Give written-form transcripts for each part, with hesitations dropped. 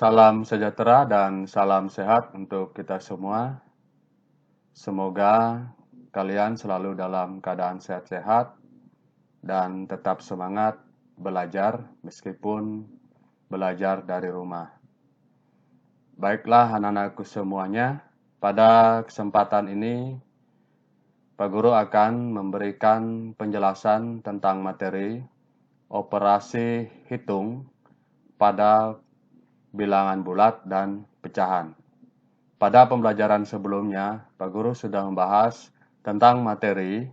Salam sejahtera dan salam sehat untuk kita semua. Semoga kalian selalu dalam keadaan sehat-sehat dan tetap semangat belajar meskipun belajar dari rumah. Baiklah anak-anakku semuanya, pada kesempatan ini Pak Guru akan memberikan penjelasan tentang materi operasi hitung pada bilangan bulat dan pecahan. Pada pembelajaran sebelumnya, Pak Guru sudah membahas tentang materi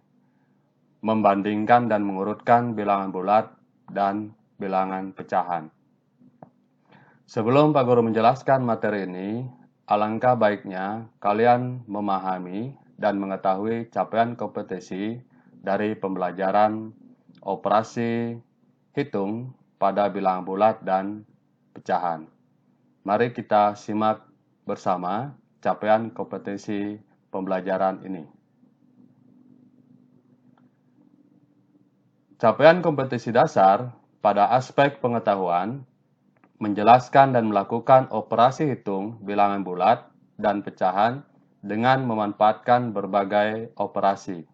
membandingkan dan mengurutkan bilangan bulat dan bilangan pecahan. Sebelum Pak Guru menjelaskan materi ini, alangkah baiknya kalian memahami dan mengetahui capaian kompetensi dari pembelajaran operasi hitung pada bilangan bulat dan pecahan. Mari kita simak bersama capaian kompetensi pembelajaran ini. Capaian kompetensi dasar pada aspek pengetahuan menjelaskan dan melakukan operasi hitung bilangan bulat dan pecahan dengan memanfaatkan berbagai operasi.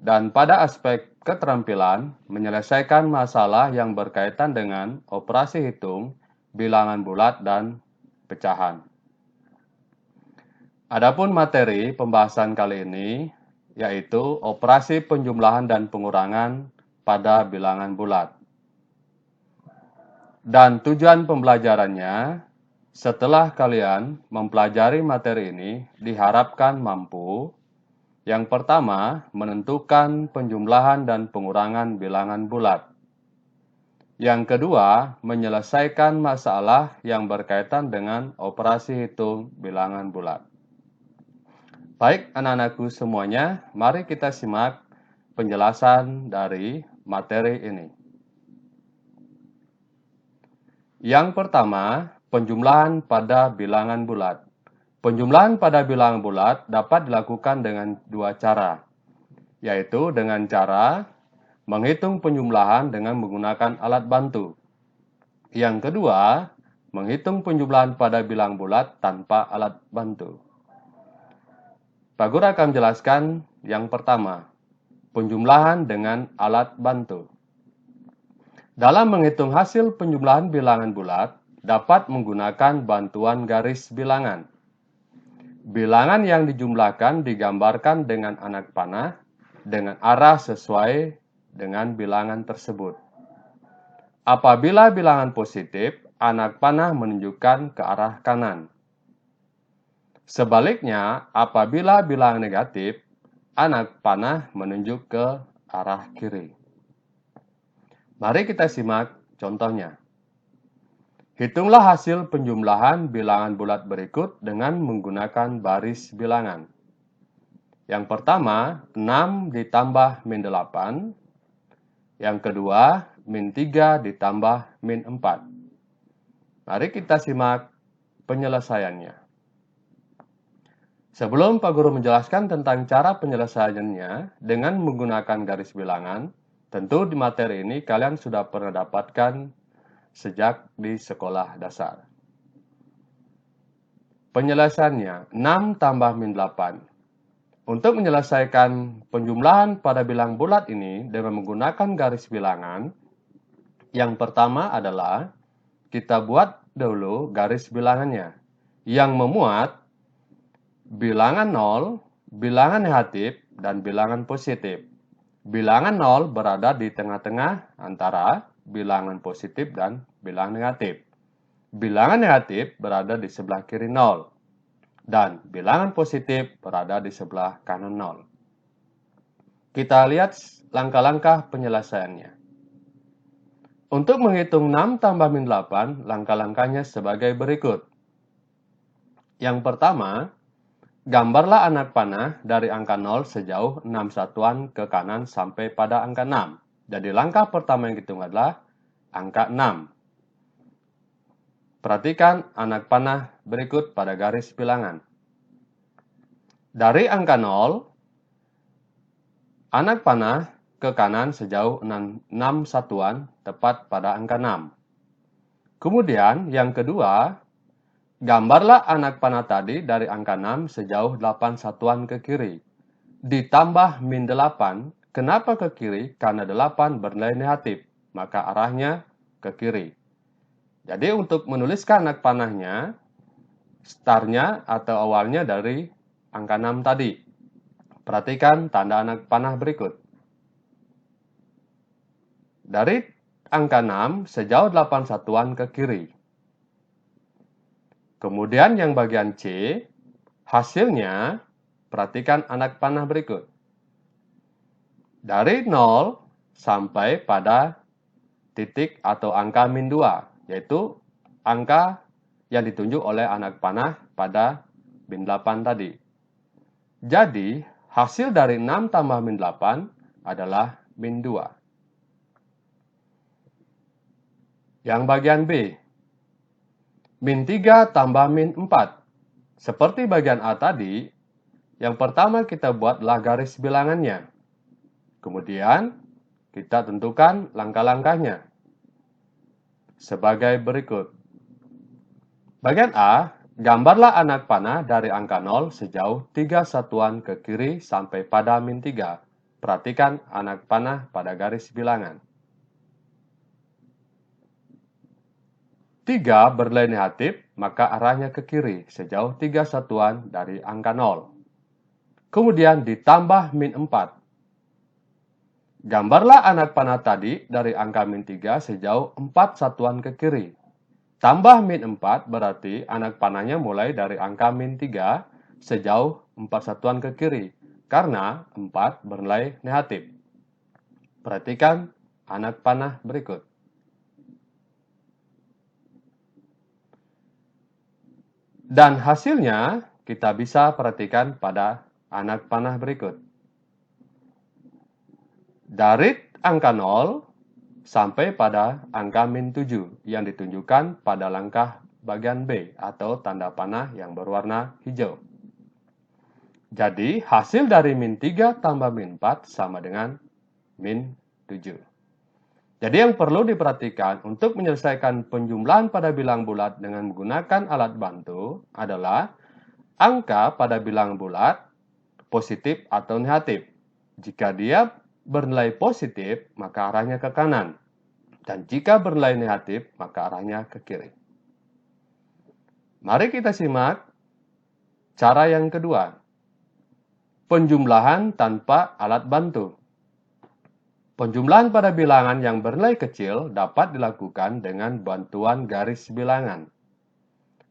Dan pada aspek keterampilan menyelesaikan masalah yang berkaitan dengan operasi hitung bilangan bulat dan pecahan. Adapun materi pembahasan kali ini yaitu operasi penjumlahan dan pengurangan pada bilangan bulat. Dan tujuan pembelajarannya, setelah kalian mempelajari materi ini, diharapkan mampu yang pertama, menentukan penjumlahan dan pengurangan bilangan bulat. Yang kedua, menyelesaikan masalah yang berkaitan dengan operasi hitung bilangan bulat. Baik anak-anakku semuanya, mari kita simak penjelasan dari materi ini. Yang pertama, penjumlahan pada bilangan bulat. Penjumlahan pada bilangan bulat dapat dilakukan dengan dua cara, yaitu dengan cara menghitung penjumlahan dengan menggunakan alat bantu. Yang kedua, menghitung penjumlahan pada bilangan bulat tanpa alat bantu. Pak Guru akan menjelaskan yang pertama, penjumlahan dengan alat bantu. Dalam menghitung hasil penjumlahan bilangan bulat, dapat menggunakan bantuan garis bilangan. Bilangan yang dijumlahkan digambarkan dengan anak panah dengan arah sesuai dengan bilangan tersebut. Apabila bilangan positif, anak panah menunjukkan ke arah kanan. Sebaliknya, apabila bilangan negatif, anak panah menunjuk ke arah kiri. Mari kita simak contohnya. Hitunglah hasil penjumlahan bilangan bulat berikut dengan menggunakan baris bilangan. Yang pertama, 6 ditambah min 8. Yang kedua, min 3 ditambah min 4. Mari kita simak penyelesaiannya. Sebelum Pak Guru menjelaskan tentang cara penyelesaiannya dengan menggunakan garis bilangan, tentu di materi ini kalian sudah pernah dapatkan sejak di sekolah dasar. Penyelesaiannya 6 tambah min 8. Untuk menyelesaikan penjumlahan pada bilangan bulat ini dengan menggunakan garis bilangan, yang pertama adalah kita buat dulu garis bilangannya yang memuat bilangan 0, bilangan negatif, dan bilangan positif. Bilangan 0 berada di tengah-tengah antara bilangan positif dan bilangan negatif. Bilangan negatif berada di sebelah kiri 0. Dan bilangan positif berada di sebelah kanan 0. Kita lihat langkah-langkah penyelesaiannya. Untuk menghitung 6 tambah min 8, langkah-langkahnya sebagai berikut. Yang pertama, gambarlah anak panah dari angka 0 sejauh 6 satuan ke kanan sampai pada angka 6. Jadi langkah pertama yang dihitung adalah angka 6. Perhatikan anak panah berikut pada garis bilangan. Dari angka 0, anak panah ke kanan sejauh 6 satuan tepat pada angka 6. Kemudian yang kedua, gambarlah anak panah tadi dari angka 6 sejauh 8 satuan ke kiri. Ditambah min 8, kenapa ke kiri? Karena 8 bernilai negatif, maka arahnya ke kiri. Jadi untuk menuliskan anak panahnya, startnya atau awalnya dari angka 6 tadi. Perhatikan tanda anak panah berikut. Dari angka 6 sejauh 8 satuan ke kiri. Kemudian yang bagian C, hasilnya, perhatikan anak panah berikut. Dari 0 sampai pada titik atau angka min 2, yaitu angka yang ditunjuk oleh anak panah pada min 8 tadi. Jadi, hasil dari 6 tambah min 8 adalah min 2. Yang bagian B, min 3 tambah min 4. Seperti bagian A tadi, yang pertama kita buatlah garis bilangannya. Kemudian, kita tentukan langkah-langkahnya sebagai berikut. Bagian A, gambarlah anak panah dari angka 0 sejauh 3 satuan ke kiri sampai pada min 3. Perhatikan anak panah pada garis bilangan. 3 bernilai negatif, maka arahnya ke kiri sejauh 3 satuan dari angka 0. Kemudian ditambah min 4. Gambarlah anak panah tadi dari angka min 3 sejauh 4 satuan ke kiri. Tambah min 4 berarti anak panahnya mulai dari angka min 3 sejauh 4 satuan ke kiri, karena 4 bernilai negatif. Perhatikan anak panah berikut. Dan hasilnya kita bisa perhatikan pada anak panah berikut. Dari angka 0 sampai pada angka min 7 yang ditunjukkan pada langkah bagian B atau tanda panah yang berwarna hijau. Jadi hasil dari min 3 tambah min 4 sama dengan min 7. Jadi yang perlu diperhatikan untuk menyelesaikan penjumlahan pada bilang bulat dengan menggunakan alat bantu adalah angka pada bilang bulat positif atau negatif. Jika dia bernilai positif, maka arahnya ke kanan. Dan jika bernilai negatif, maka arahnya ke kiri. Mari kita simak cara yang kedua. Penjumlahan tanpa alat bantu. Penjumlahan pada bilangan yang bernilai kecil dapat dilakukan dengan bantuan garis bilangan.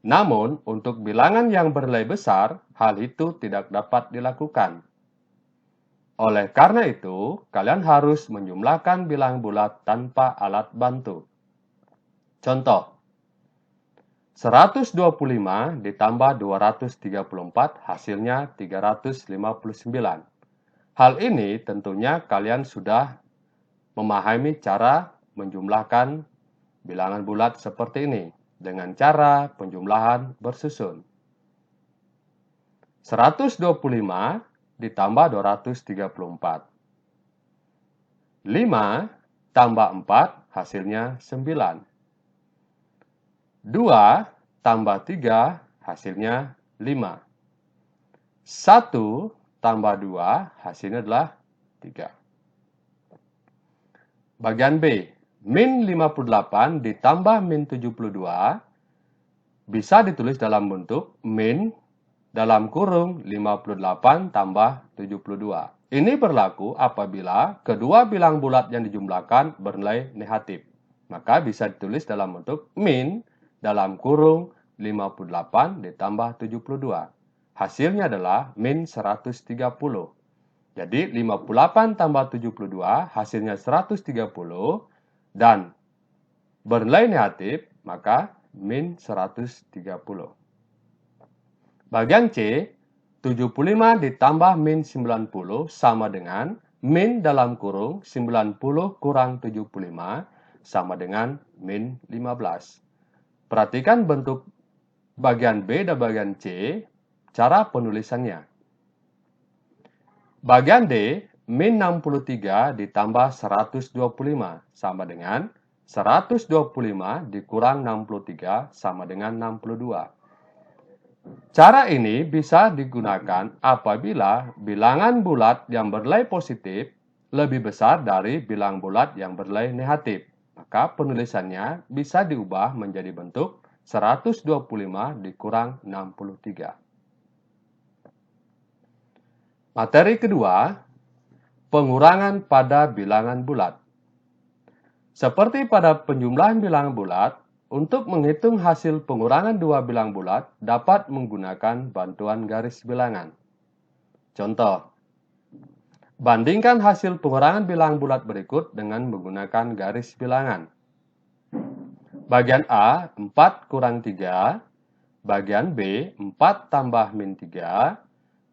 Namun, untuk bilangan yang bernilai besar, hal itu tidak dapat dilakukan. Oleh karena itu, kalian harus menjumlahkan bilang bulat tanpa alat bantu. Contoh, 125 ditambah 234 hasilnya 359. Hal ini tentunya kalian sudah memahami cara menjumlahkan bilangan bulat seperti ini dengan cara penjumlahan bersusun. 125 ditambah 234. 5 tambah 4 hasilnya 9. 2 tambah 3 hasilnya 5. 1 tambah 2 hasilnya adalah 3. Bagian B, min 58 ditambah min 72 bisa ditulis dalam bentuk min dalam kurung 58 tambah 72. Ini berlaku apabila kedua bilang bulat yang dijumlahkan bernilai negatif. Maka bisa ditulis dalam bentuk min dalam kurung 58 ditambah 72. Hasilnya adalah min 130. Jadi 58 tambah 72 hasilnya 130 dan bernilai negatif, maka min 130. Bagian C, 75 ditambah min 90 sama dengan min dalam kurung 90 kurang 75 sama dengan min 15. Perhatikan bentuk bagian B dan bagian C, cara penulisannya. Bagian D, min 63 ditambah 125 sama dengan 125 dikurang 63 sama dengan 62. Cara ini bisa digunakan apabila bilangan bulat yang bernilai positif lebih besar dari bilang bulat yang bernilai negatif. Maka penulisannya bisa diubah menjadi bentuk 125 dikurang 63. Materi kedua, pengurangan pada bilangan bulat. Seperti pada penjumlahan bilangan bulat, untuk menghitung hasil pengurangan dua bilang bulat dapat menggunakan bantuan garis bilangan. Contoh, bandingkan hasil pengurangan bilangan bulat berikut dengan menggunakan garis bilangan. Bagian A, 4 kurang 3. Bagian B, 4 tambah min 3.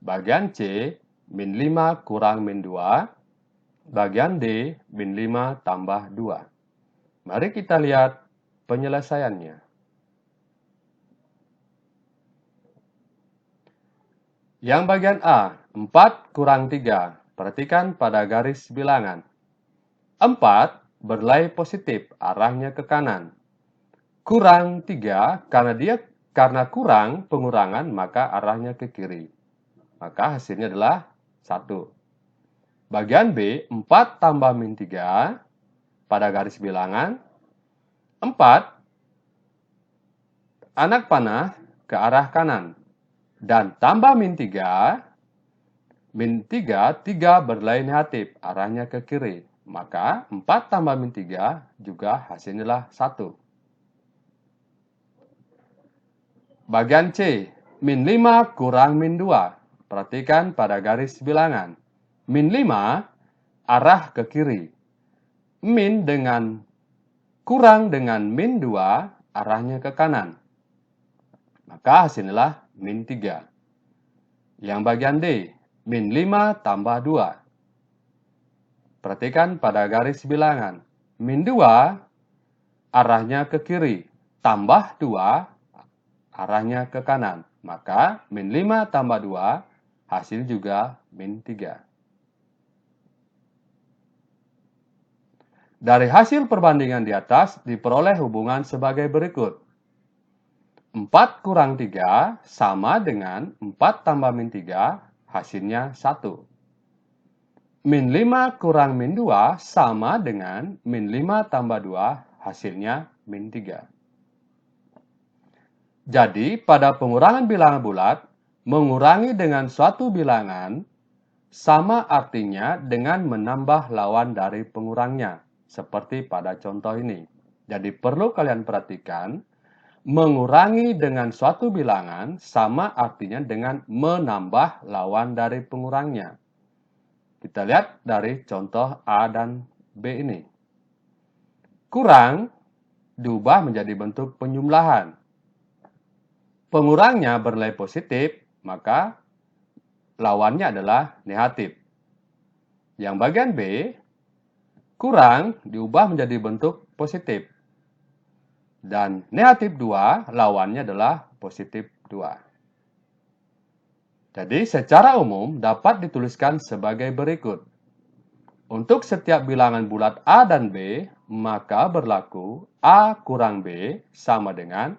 Bagian C, min 5 kurang min 2. Bagian D, min 5 tambah 2. Mari kita lihat penyelesaiannya. Yang bagian A, 4 kurang 3. Perhatikan pada garis bilangan. 4 bernilai positif, arahnya ke kanan. Kurang 3, karena kurang pengurangan, maka arahnya ke kiri. Maka hasilnya adalah 1. Bagian B, 4 tambah min 3. Pada garis bilangan, 4 anak panah ke arah kanan. Dan tambah min 3, min 3 bernilai negatif, arahnya ke kiri. Maka 4 tambah min 3 juga hasilnya adalah 1. Bagian C, min 5 kurang min 2. Perhatikan pada garis bilangan. Min 5 arah ke kiri. Min dengan kurang dengan min 2 arahnya ke kanan. Maka hasilnya adalah min 3. Yang bagian D, min 5 tambah 2. Perhatikan pada garis bilangan. Min 2 arahnya ke kiri. Tambah 2 arahnya ke kanan. Maka min 5 tambah 2 hasil juga min 3. Dari hasil perbandingan di atas diperoleh hubungan sebagai berikut. 4 kurang 3 sama dengan 4 tambah min 3, hasilnya 1. Min 5 kurang min 2 sama dengan min 5 tambah 2, hasilnya min 3. Jadi, pada pengurangan bilangan bulat, mengurangi dengan suatu bilangan sama artinya dengan menambah lawan dari pengurangnya, seperti pada contoh ini. Jadi perlu kalian perhatikan, mengurangi dengan suatu bilangan sama artinya dengan menambah lawan dari pengurangnya. Kita lihat dari contoh A dan B ini. Kurang diubah menjadi bentuk penjumlahan. Pengurangnya bernilai positif, maka lawannya adalah negatif. Yang bagian B, kurang diubah menjadi bentuk positif. Dan negatif 2, lawannya adalah positif 2. Jadi secara umum dapat dituliskan sebagai berikut. Untuk setiap bilangan bulat A dan B, maka berlaku A kurang B sama dengan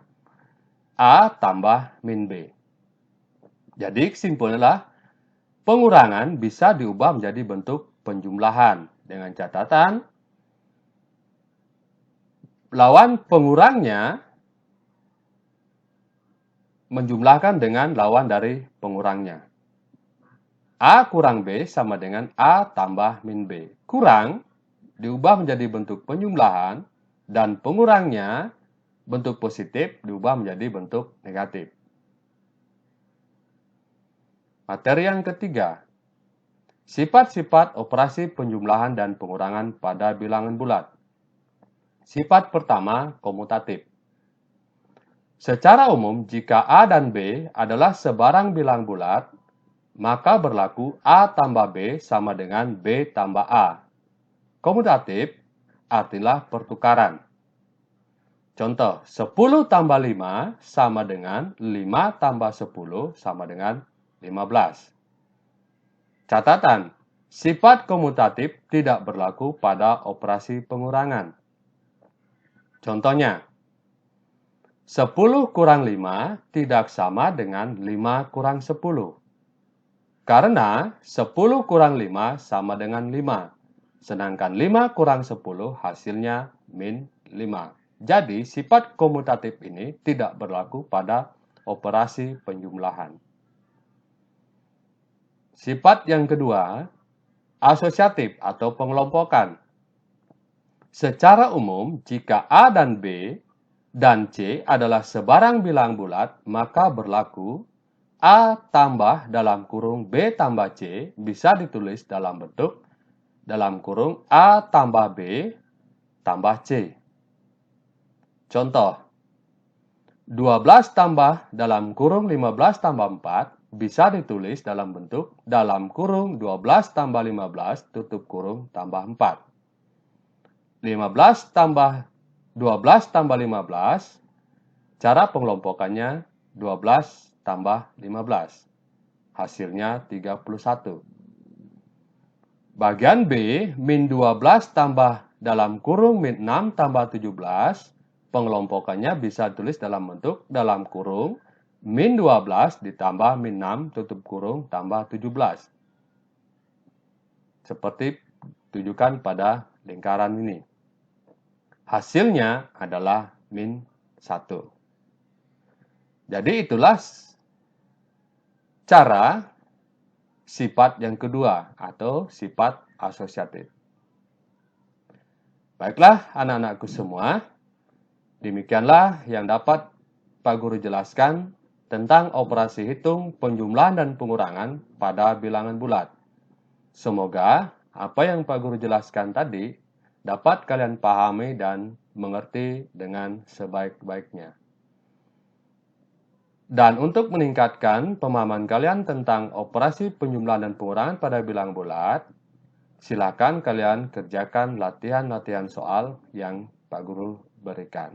A tambah min B. Jadi kesimpulannya adalah pengurangan bisa diubah menjadi bentuk penjumlahan dengan catatan lawan pengurangnya menjumlahkan dengan lawan dari pengurangnya. A kurang B sama dengan A tambah min B. Kurang diubah menjadi bentuk penjumlahan dan pengurangnya bentuk positif diubah menjadi bentuk negatif. Materi yang ketiga, sifat-sifat operasi penjumlahan dan pengurangan pada bilangan bulat. Sifat pertama, komutatif. Secara umum, jika A dan B adalah sebarang bilang bulat, maka berlaku A tambah B sama dengan B tambah A. Komutatif artinya pertukaran. Contoh, 10 tambah 5 sama dengan 5 tambah 10 sama dengan 15. Catatan, sifat komutatif tidak berlaku pada operasi pengurangan. Contohnya, 10 kurang 5 tidak sama dengan 5 kurang 10. Karena 10 kurang 5 sama dengan 5. Sedangkan 5 kurang 10 hasilnya min 5. Jadi sifat komutatif ini tidak berlaku pada operasi penjumlahan. Sifat yang kedua, asosiatif atau pengelompokan. Secara umum, jika A dan B dan C adalah sebarang bilang bulat, maka berlaku A tambah dalam kurung B tambah C bisa ditulis dalam bentuk dalam kurung A tambah B tambah C. Contoh, 12 tambah dalam kurung 15 tambah 4 bisa ditulis dalam bentuk dalam kurung 12 tambah 15 tutup kurung tambah 4. 15 tambah 12 tambah 15, cara pengelompokannya 12 tambah 15. Hasilnya 31. Bagian B, min 12 tambah dalam kurung min 6 tambah 17, pengelompokannya bisa ditulis dalam bentuk dalam kurung min 12 ditambah min 6 tutup kurung tambah 17. Seperti tunjukkan pada lingkaran ini. Hasilnya adalah min 1. Jadi itulah cara sifat yang kedua atau sifat asosiatif. Baiklah anak-anakku semua, demikianlah yang dapat Pak Guru jelaskan tentang operasi hitung, penjumlahan, dan pengurangan pada bilangan bulat. Semoga apa yang Pak Guru jelaskan tadi dapat kalian pahami dan mengerti dengan sebaik-baiknya. Dan untuk meningkatkan pemahaman kalian tentang operasi penjumlahan dan pengurangan pada bilangan bulat, silakan kalian kerjakan latihan-latihan soal yang Pak Guru berikan.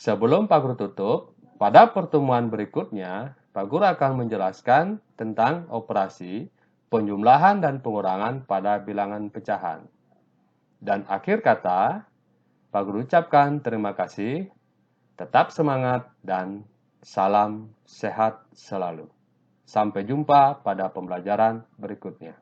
Sebelum Pak Guru tutup, pada pertemuan berikutnya, Pak Guru akan menjelaskan tentang operasi penjumlahan dan pengurangan pada bilangan pecahan. Dan akhir kata, Pak Guru ucapkan terima kasih, tetap semangat, dan salam sehat selalu. Sampai jumpa pada pembelajaran berikutnya.